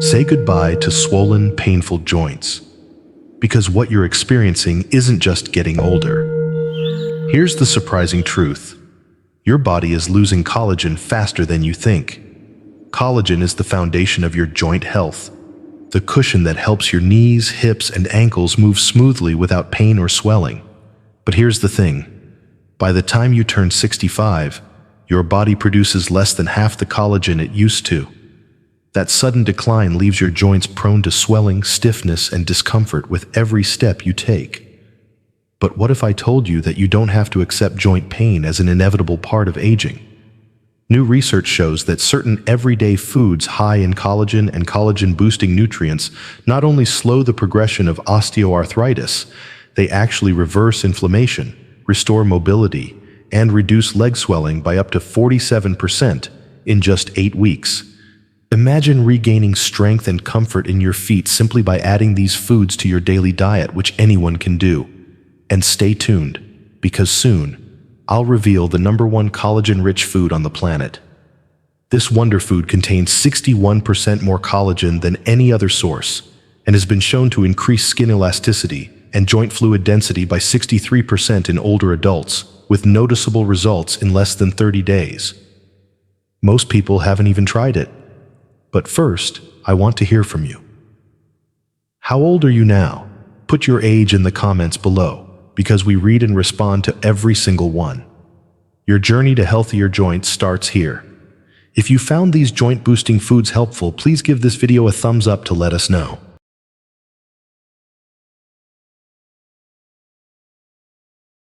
Say goodbye to swollen, painful joints, because what you're experiencing isn't just getting older. Here's the surprising truth. Your body is losing collagen faster than you think. Collagen is the foundation of your joint health, the cushion that helps your knees, hips, and ankles move smoothly without pain or swelling. But here's the thing. By the time you turn 65, your body produces less than half the collagen it used to. That sudden decline leaves your joints prone to swelling, stiffness, and discomfort with every step you take. But what if I told you that you don't have to accept joint pain as an inevitable part of aging? New research shows that certain everyday foods high in collagen and collagen-boosting nutrients not only slow the progression of osteoarthritis, they actually reverse inflammation, restore mobility, and reduce leg swelling by up to 47% in just 8 weeks. Imagine regaining strength and comfort in your feet simply by adding these foods to your daily diet, which anyone can do. And stay tuned, because soon, I'll reveal the #1 collagen-rich food on the planet. This wonder food contains 61% more collagen than any other source, and has been shown to increase skin elasticity and joint fluid density by 63% in older adults, with noticeable results in less than 30 days. Most people haven't even tried it. But first, I want to hear from you. How old are you now? Put your age in the comments below, because we read and respond to every single one. Your journey to healthier joints starts here. If you found these joint-boosting foods helpful, please give this video a thumbs up to let us know.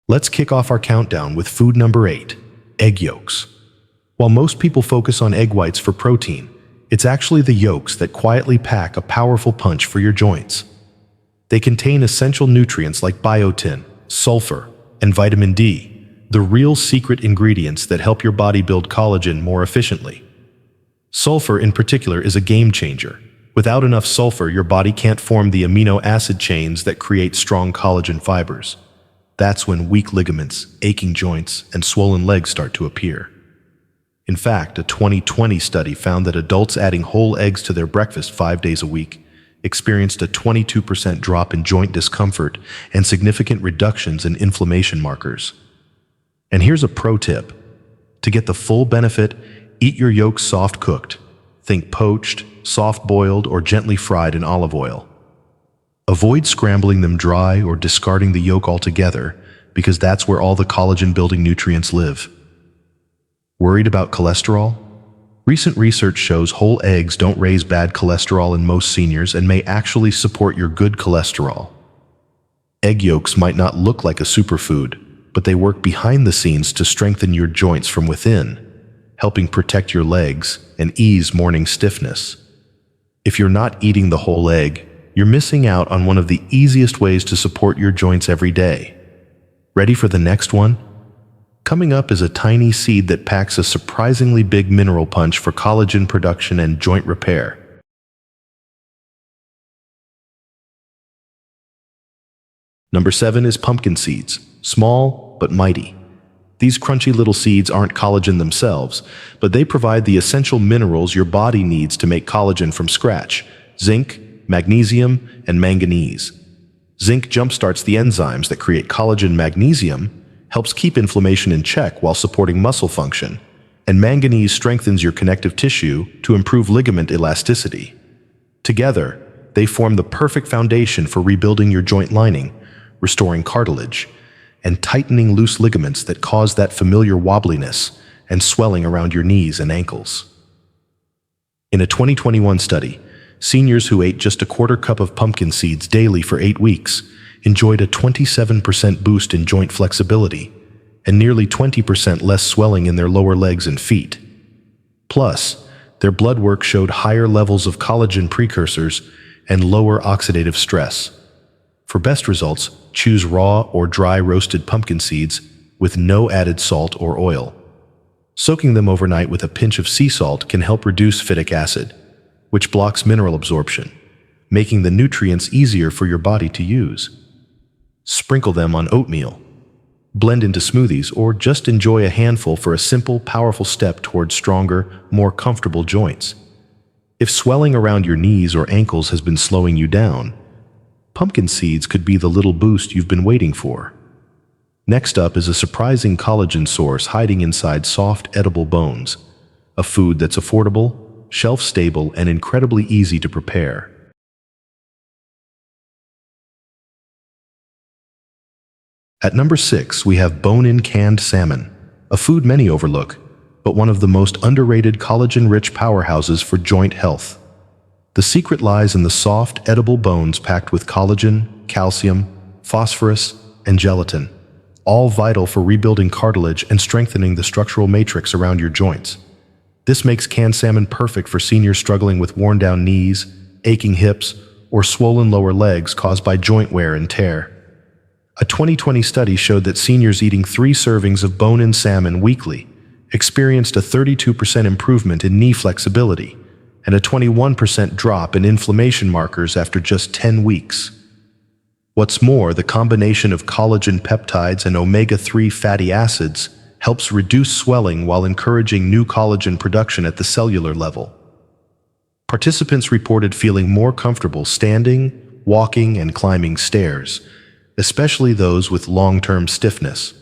Let's kick off our countdown with food number 8, egg yolks. While most people focus on egg whites for protein, it's actually the yolks that quietly pack a powerful punch for your joints. They contain essential nutrients like biotin, sulfur, and vitamin D, the real secret ingredients that help your body build collagen more efficiently. Sulfur in particular is a game changer. Without enough sulfur, your body can't form the amino acid chains that create strong collagen fibers. That's when weak ligaments, aching joints, and swollen legs start to appear. In fact, a 2020 study found that adults adding whole eggs to their breakfast 5 days a week experienced a 22% drop in joint discomfort and significant reductions in inflammation markers. And here's a pro tip. To get the full benefit, eat your yolks soft-cooked. Think poached, soft-boiled, or gently fried in olive oil. Avoid scrambling them dry or discarding the yolk altogether, because that's where all the collagen-building nutrients live. Worried about cholesterol? Recent research shows whole eggs don't raise bad cholesterol in most seniors and may actually support your good cholesterol. Egg yolks might not look like a superfood, but they work behind the scenes to strengthen your joints from within, helping protect your legs and ease morning stiffness. If you're not eating the whole egg, you're missing out on one of the easiest ways to support your joints every day. Ready for the next one? Coming up is a tiny seed that packs a surprisingly big mineral punch for collagen production and joint repair. Number 7 is pumpkin seeds, small but mighty. These crunchy little seeds aren't collagen themselves, but they provide the essential minerals your body needs to make collagen from scratch: zinc, magnesium, and manganese. Zinc jumpstarts the enzymes that create collagen. Magnesium helps keep inflammation in check while supporting muscle function, and manganese strengthens your connective tissue to improve ligament elasticity. Together, they form the perfect foundation for rebuilding your joint lining, restoring cartilage, and tightening loose ligaments that cause that familiar wobbliness and swelling around your knees and ankles. In a 2021 study, seniors who ate just a quarter cup of pumpkin seeds daily for 8 weeks enjoyed a 27% boost in joint flexibility and nearly 20% less swelling in their lower legs and feet. Plus, their blood work showed higher levels of collagen precursors and lower oxidative stress. For best results, choose raw or dry roasted pumpkin seeds with no added salt or oil. Soaking them overnight with a pinch of sea salt can help reduce phytic acid, which blocks mineral absorption, making the nutrients easier for your body to use. Sprinkle them on oatmeal. Blend into smoothies, or just enjoy a handful for a simple, powerful step towards stronger, more comfortable joints. If swelling around your knees or ankles has been slowing you down, pumpkin seeds could be the little boost you've been waiting for. Next up is a surprising collagen source hiding inside soft, edible bones, a food that's affordable, shelf-stable, and incredibly easy to prepare. At number 6, we have bone-in canned salmon, a food many overlook, but one of the most underrated collagen-rich powerhouses for joint health. The secret lies in the soft, edible bones packed with collagen, calcium, phosphorus, and gelatin, all vital for rebuilding cartilage and strengthening the structural matrix around your joints. This makes canned salmon perfect for seniors struggling with worn-down knees, aching hips, or swollen lower legs caused by joint wear and tear. A 2020 study showed that seniors eating 3 servings of bone-in salmon weekly experienced a 32% improvement in knee flexibility and a 21% drop in inflammation markers after just 10 weeks. What's more, the combination of collagen peptides and omega-3 fatty acids helps reduce swelling while encouraging new collagen production at the cellular level. Participants reported feeling more comfortable standing, walking, and climbing stairs, especially those with long-term stiffness.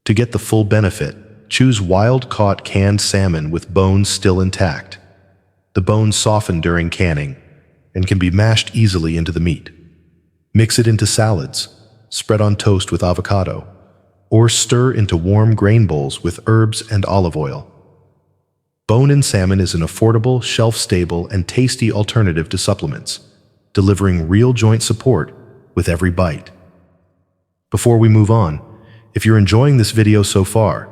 To get the full benefit, choose wild-caught canned salmon with bones still intact. The bones soften during canning and can be mashed easily into the meat. Mix it into salads, spread on toast with avocado, or stir into warm grain bowls with herbs and olive oil. Bone-in salmon is an affordable, shelf-stable, and tasty alternative to supplements, delivering real joint support with every bite. Before we move on, if you're enjoying this video so far,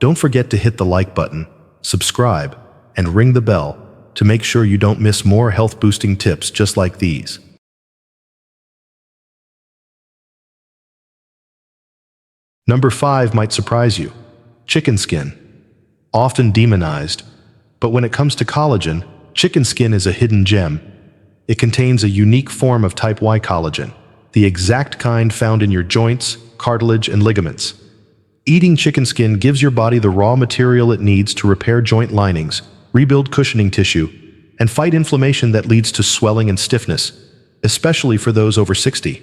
don't forget to hit the like button, subscribe, and ring the bell to make sure you don't miss more health-boosting tips just like these. Number 5 might surprise you. Chicken skin. Often demonized, but when it comes to collagen, chicken skin is a hidden gem. It contains a unique form of type Y collagen, the exact kind found in your joints, cartilage, and ligaments. Eating chicken skin gives your body the raw material it needs to repair joint linings, rebuild cushioning tissue, and fight inflammation that leads to swelling and stiffness, especially for those over 60.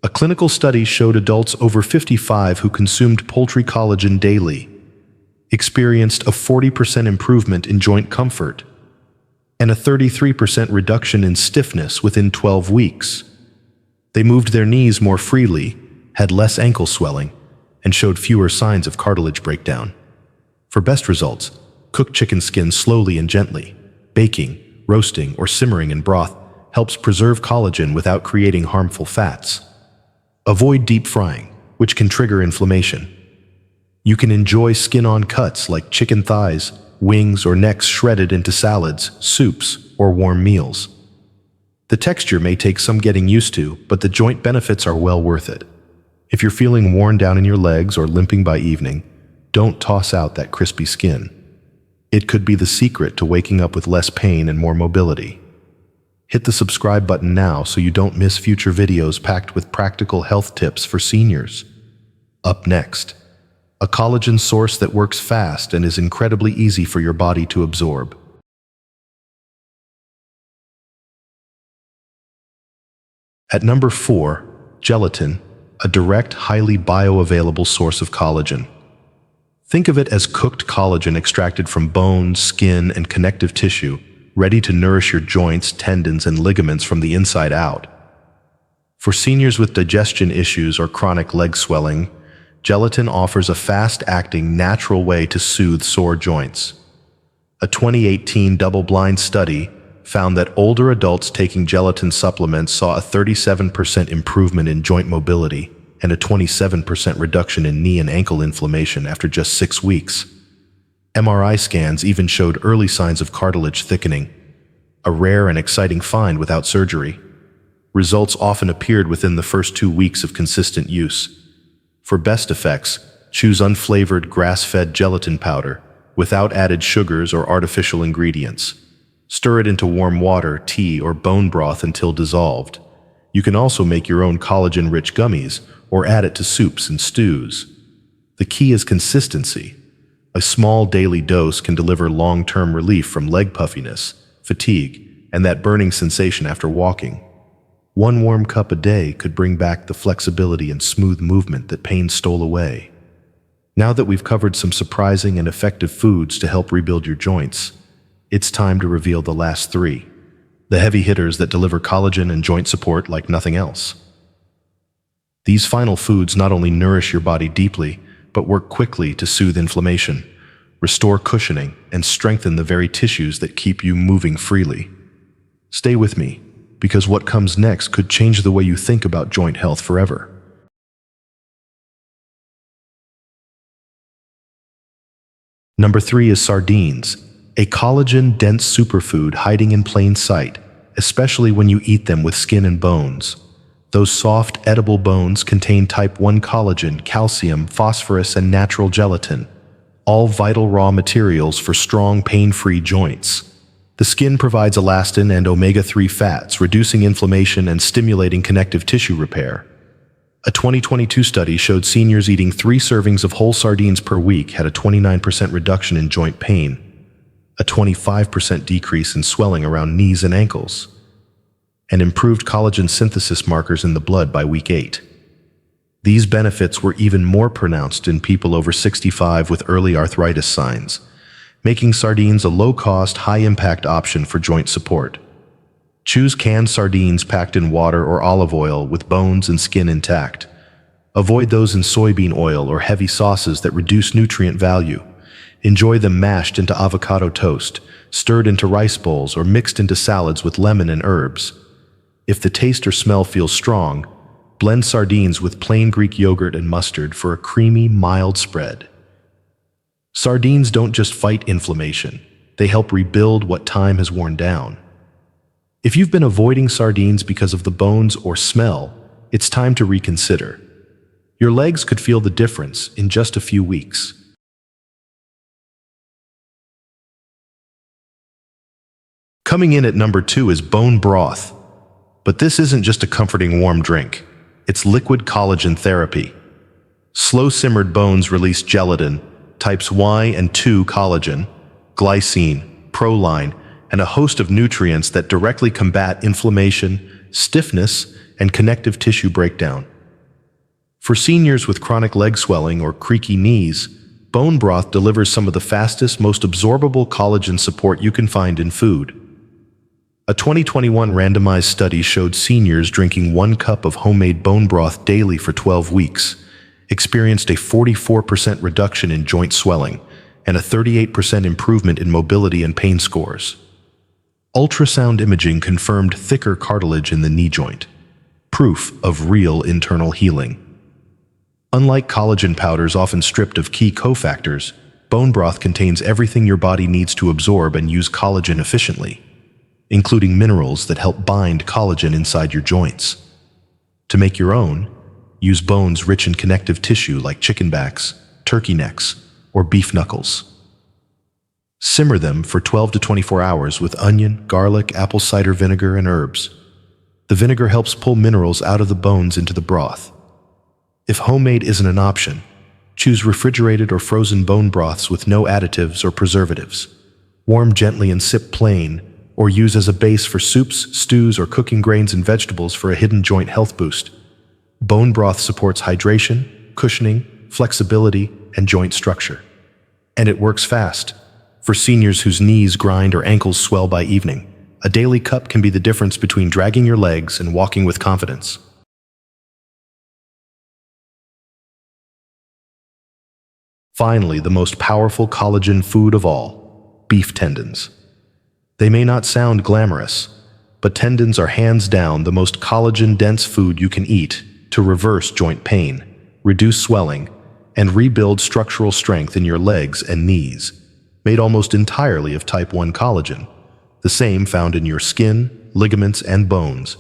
A clinical study showed adults over 55 who consumed poultry collagen daily experienced a 40% improvement in joint comfort and a 33% reduction in stiffness within 12 weeks. They moved their knees more freely, had less ankle swelling, and showed fewer signs of cartilage breakdown. For best results, cook chicken skin slowly and gently. Baking, roasting, or simmering in broth helps preserve collagen without creating harmful fats. Avoid deep frying, which can trigger inflammation. You can enjoy skin-on cuts like chicken thighs, wings, or necks shredded into salads, soups, or warm meals. The texture may take some getting used to, but the joint benefits are well worth it. If you're feeling worn down in your legs or limping by evening, don't toss out that crispy skin. It could be the secret to waking up with less pain and more mobility. Hit the subscribe button now so you don't miss future videos packed with practical health tips for seniors. Up next, a collagen source that works fast and is incredibly easy for your body to absorb. At number 4, gelatin, a direct, highly bioavailable source of collagen. Think of it as cooked collagen extracted from bones, skin, and connective tissue, ready to nourish your joints, tendons, and ligaments from the inside out. For seniors with digestion issues or chronic leg swelling, gelatin offers a fast-acting, natural way to soothe sore joints. A 2018 double-blind study found that older adults taking gelatin supplements saw a 37% improvement in joint mobility and a 27% reduction in knee and ankle inflammation after just 6 weeks. MRI scans even showed early signs of cartilage thickening, a rare and exciting find without surgery. Results often appeared within the first 2 weeks of consistent use. For best effects, choose unflavored grass-fed gelatin powder without added sugars or artificial ingredients. Stir it into warm water, tea, or bone broth until dissolved. You can also make your own collagen-rich gummies or add it to soups and stews. The key is consistency. A small daily dose can deliver long-term relief from leg puffiness, fatigue, and that burning sensation after walking. One warm cup a day could bring back the flexibility and smooth movement that pain stole away. Now that we've covered some surprising and effective foods to help rebuild your joints, it's time to reveal the last three, the heavy hitters that deliver collagen and joint support like nothing else. These final foods not only nourish your body deeply, but work quickly to soothe inflammation, restore cushioning, and strengthen the very tissues that keep you moving freely. Stay with me, because what comes next could change the way you think about joint health forever. Number 3 is sardines, a collagen-dense superfood hiding in plain sight, especially when you eat them with skin and bones. Those soft, edible bones contain type 1 collagen, calcium, phosphorus, and natural gelatin, all vital raw materials for strong, pain-free joints. The skin provides elastin and omega-3 fats, reducing inflammation and stimulating connective tissue repair. A 2022 study showed seniors eating 3 servings of whole sardines per week had a 29% reduction in joint pain, a 25% decrease in swelling around knees and ankles, and improved collagen synthesis markers in the blood by week 8. These benefits were even more pronounced in people over 65 with early arthritis signs, making sardines a low-cost, high-impact option for joint support. Choose canned sardines packed in water or olive oil with bones and skin intact. Avoid those in soybean oil or heavy sauces that reduce nutrient value. Enjoy them mashed into avocado toast, stirred into rice bowls, or mixed into salads with lemon and herbs. If the taste or smell feels strong, blend sardines with plain Greek yogurt and mustard for a creamy, mild spread. Sardines don't just fight inflammation, they help rebuild what time has worn down. If you've been avoiding sardines because of the bones or smell, it's time to reconsider. Your legs could feel the difference in just a few weeks. Coming in at number 2 is bone broth. But this isn't just a comforting warm drink. It's liquid collagen therapy. Slow-simmered bones release gelatin, types Y and 2 collagen, glycine, proline, and a host of nutrients that directly combat inflammation, stiffness, and connective tissue breakdown. For seniors with chronic leg swelling or creaky knees, bone broth delivers some of the fastest, most absorbable collagen support you can find in food. A 2021 randomized study showed seniors drinking 1 cup of homemade bone broth daily for 12 weeks experienced a 44% reduction in joint swelling and a 38% improvement in mobility and pain scores. Ultrasound imaging confirmed thicker cartilage in the knee joint, proof of real internal healing. Unlike collagen powders often stripped of key cofactors, bone broth contains everything your body needs to absorb and use collagen efficiently, including minerals that help bind collagen inside your joints. To make your own, use bones rich in connective tissue like chicken backs, turkey necks, or beef knuckles. Simmer them for 12 to 24 hours with onion, garlic, apple cider vinegar, and herbs. The vinegar helps pull minerals out of the bones into the broth. If homemade isn't an option, choose refrigerated or frozen bone broths with no additives or preservatives. Warm gently and sip plain, or use as a base for soups, stews, or cooking grains and vegetables for a hidden joint health boost. Bone broth supports hydration, cushioning, flexibility, and joint structure. And it works fast. For seniors whose knees grind or ankles swell by evening, a daily cup can be the difference between dragging your legs and walking with confidence. Finally, the most powerful collagen food of all, beef tendons. They may not sound glamorous, but tendons are hands down the most collagen-dense food you can eat to reverse joint pain, reduce swelling, and rebuild structural strength in your legs and knees. Made almost entirely of type 1 collagen, the same found in your skin, ligaments, and bones.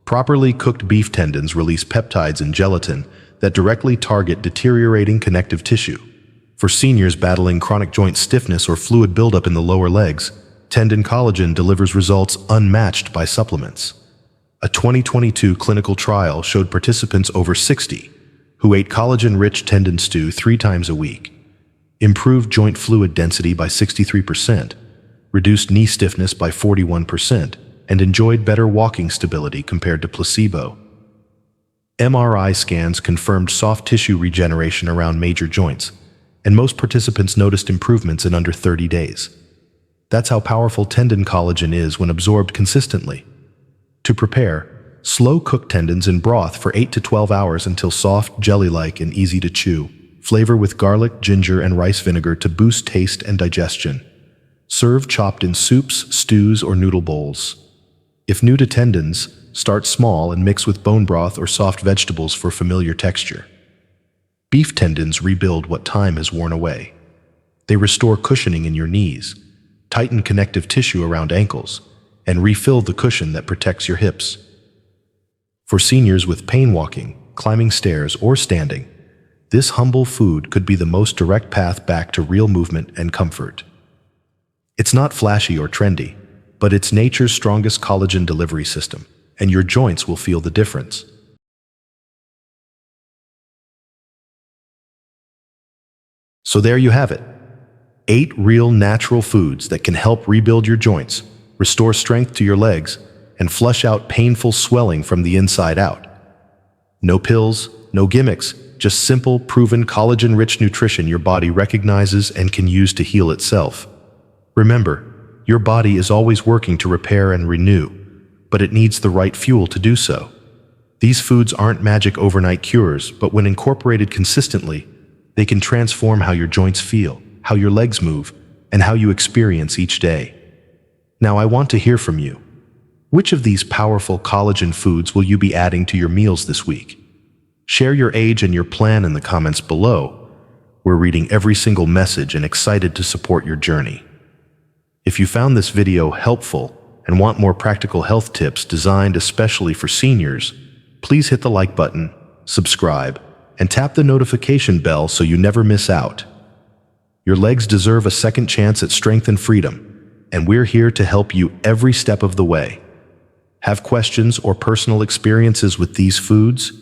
Properly cooked beef tendons release peptides and gelatin that directly target deteriorating connective tissue. For seniors battling chronic joint stiffness or fluid buildup in the lower legs, tendon collagen delivers results unmatched by supplements. A 2022 clinical trial showed participants over 60 who ate collagen-rich tendon stew 3 times a week improved joint fluid density by 63%, reduced knee stiffness by 41%, and enjoyed better walking stability compared to placebo. MRI scans confirmed soft tissue regeneration around major joints, and most participants noticed improvements in under 30 days. That's how powerful tendon collagen is when absorbed consistently. To prepare, slow cook tendons in broth for 8 to 12 hours until soft, jelly-like, and easy to chew. Flavor with garlic, ginger, and rice vinegar to boost taste and digestion. Serve chopped in soups, stews, or noodle bowls. If new to tendons, start small and mix with bone broth or soft vegetables for familiar texture. Beef tendons rebuild what time has worn away. They restore cushioning in your knees, tighten connective tissue around ankles, and refill the cushion that protects your hips. For seniors with pain walking, climbing stairs, or standing, this humble food could be the most direct path back to real movement and comfort. It's not flashy or trendy, but it's nature's strongest collagen delivery system, and your joints will feel the difference. So there you have it. 8 real natural foods that can help rebuild your joints, restore strength to your legs, and flush out painful swelling from the inside out. No pills, no gimmicks, just simple, proven collagen-rich nutrition your body recognizes and can use to heal itself. Remember, your body is always working to repair and renew, but it needs the right fuel to do so. These foods aren't magic overnight cures, but when incorporated consistently, they can transform how your joints feel, how your legs move, and how you experience each day. Now I want to hear from you. Which of these powerful collagen foods will you be adding to your meals this week? Share your age and your plan in the comments below. We're reading every single message and excited to support your journey. If you found this video helpful and want more practical health tips designed especially for seniors, please hit the like button, subscribe, and tap the notification bell so you never miss out. Your legs deserve a second chance at strength and freedom, and we're here to help you every step of the way. Have questions or personal experiences with these foods?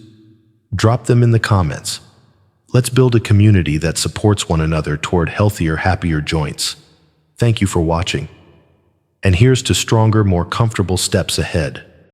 Drop them in the comments. Let's build a community that supports one another toward healthier, happier joints. Thank you for watching. And here's to stronger, more comfortable steps ahead.